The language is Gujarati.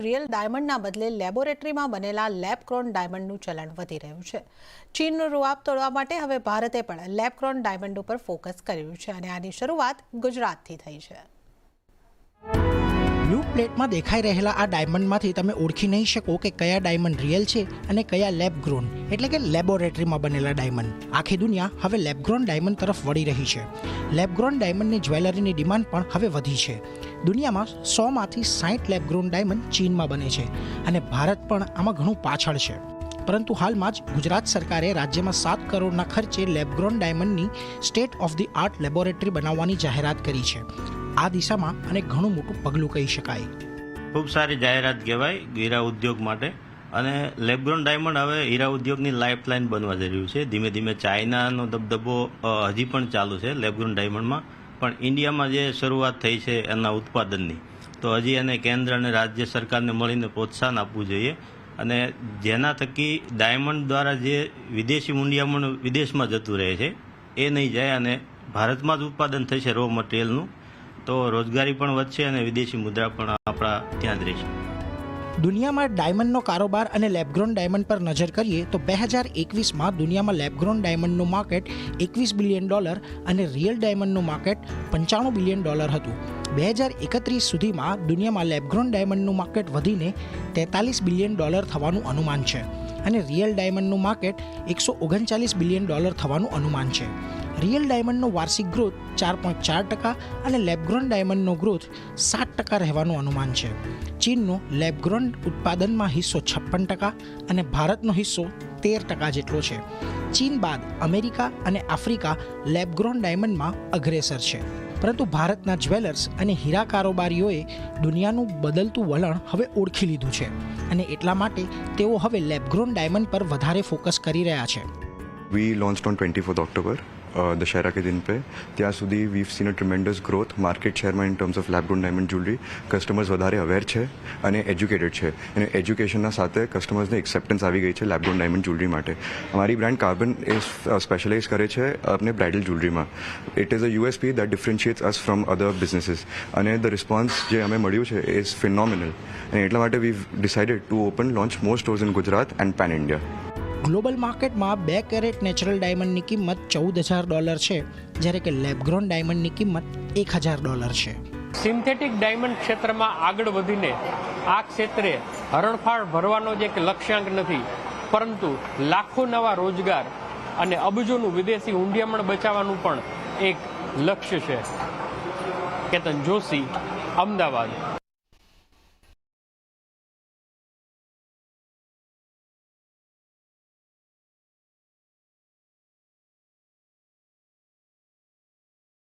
રિયલ ડાયમંડના બદલે લેબોરેટરીમાં બનેલા લેબ ગ્રોન ડાયમંડનું ચલણ વધી રહ્યું છે. ચીનનું રૂઆબ તોડવા માટે હવે ભારતે પણ લેબ ગ્રોન ડાયમંડ ઉપર ફોકસ કર્યું છે અને આની શરૂઆત ગુજરાતથી થઈ છે. બ્લુ પ્લેટમાં દેખાઈ રહેલા આ ડાયમંડમાંથી તમે ઓળખી નહીં શકો કે કયા ડાયમંડ રિયલ છે અને કયા લેબ ગ્રોન એટલે કે લેબોરેટરીમાં બનેલા ડાયમંડ. આખી દુનિયા હવે લેબ ગ્રોન ડાયમંડ તરફ વળી રહી છે. લેબ ગ્રોન ડાયમંડની જ્વેલરીની ડિમાન્ડ પણ હવે વધી છે. દુનિયામાં 100માંથી 60 લેબ ગ્રોન ડાયમંડ ચીનમાં બને છે અને ભારત પણ આમાં ઘણું પાછળ છે. પરંતુ હાલમાં જ ગુજરાત સરકારે રાજ્યમાં 7 કરોડના ખર્ચે લેબગ્રોન ડાયમંડની state of the art laboratory બનાવવાની જાહેરાત કરી છે. આ દિશામાં અને ઘણું મોટું પગલું કહી શકાય. ખૂબ સારી જાહેરાત કહેવાય હીરા ઉદ્યોગ માટે. અને લેબગ્રોન ડાયમંડ હવે હીરા ઉદ્યોગની લાઇફલાઇન બનવા જઈ રહ્યું છે. ધીમે ધીમે ચાઇનાનો દબદબો હજી પણ ચાલુ છે લેબગ્રોન ડાયમંડમાં, પણ ઇન્ડિયામાં જે શરૂઆત થઈ છે એના ઉત્પાદનની, તો હજી એને કેન્દ્ર અને રાજ્ય સરકારને મળીને પ્રોત્સાહન આપવું જોઈએ. અને જેના થકી ડાયમંડ દ્વારા જે વિદેશી મૂંડિયામણ વિદેશમાં જતું રહે છે એ નહીં જાય અને ભારતમાં જ ઉત્પાદન થશે રો મટીરિયલનું, તો રોજગારી પણ વધશે અને વિદેશી મુદ્રા પણ આપણા ત્યાં જ રહેશે. દુનિયામાં ડાયમંડનો કારોબાર અને લેબગ્રોન ડાયમંડ પર નજર કરીએ તો 2021માં દુનિયામાં લેબગ્રોન ડાયમંડનું માર્કેટ $21 બિલિયન અને રિયલ ડાયમંડનું માર્કેટ $95 બિલિયન હતું. 2031 સુધીમાં દુનિયામાં લેબગ્રોન ડાયમંડનું માર્કેટ વધીને $43 બિલિયન થવાનું અનુમાન છે અને રિયલ ડાયમંડનું માર્કેટ $139 બિલિયન થવાનું અનુમાન છે. રિયલ ડાયમંડનો વાર્ષિક ગ્રોથ 4.4% અને લેબગ્રોન ડાયમંડનો ગ્રોથ 7% રહેવાનું અનુમાન છે. ચીનનો લેબગ્રોન ઉત્પાદનમાં હિસ્સો 56% અને ભારતનો હિસ્સો 13% જેટલો છે. ચીન બાદ અમેરિકા અને આફ્રિકા લેબગ્રોન ડાયમંડમાં અગ્રેસર છે. પરંતુ ભારતના જ્વેલર્સ અને હીરા કારોબારીઓએ દુનિયાનું બદલતું વલણ હવે ઓળખી લીધું છે અને એટલા માટે તેઓ હવે લેબગ્રોન ડાયમંડ પર વધારે ફોકસ કરી રહ્યા છે. We launched on 24th October. Dussehra के दिन पे ત્યાં સુધી we've seen a tremendous growth market શેરમાં in terms of lab grown diamond jewelry. Customers વધારે અવેર છે અને એજ્યુકેટેડ છે અને એજ્યુકેશનના સાથે કસ્ટમર્સને એક્સેપ્ટન્સ આવી ગઈ છે લેબ ગ્રોન ડાયમંડ જ્વેલરી માટે. અમારી બ્રાન્ડ કાર્બન એ સ્પેશિયલાઇઝ કરે છે આપણે બ્રાઇડલ જ્વેલરીમાં. It is a USP that differentiates us from other businesses અને ધ રિસ્પોન્સ જે અમે મળ્યું છે ઇઝ ફિનોમિનલ અને એટલા માટે we've decided to open launch more stores in Gujarat and pan India. Global માર્કેટમાં 2 કેરેટ નેચરલ ડાયમંડની કિંમત $14,000 છે, જ્યારે કે લેબગ્રોન ડાયમંડની કિંમત $1,000 છે. સિન્થેટિક ડાયમંડ ક્ષેત્રમાં આગળ વધીને આ ક્ષેત્રે હરણફાળ ભરવાનો જ એક લક્ષ્યાંક નથી, પરંતુ લાખો નવા રોજગાર અને અબજોનું વિદેશી ઊંડિયામણ બચાવવાનું પણ એક લક્ષ્ય છે. કેતન જોશી, અમદાવાદ.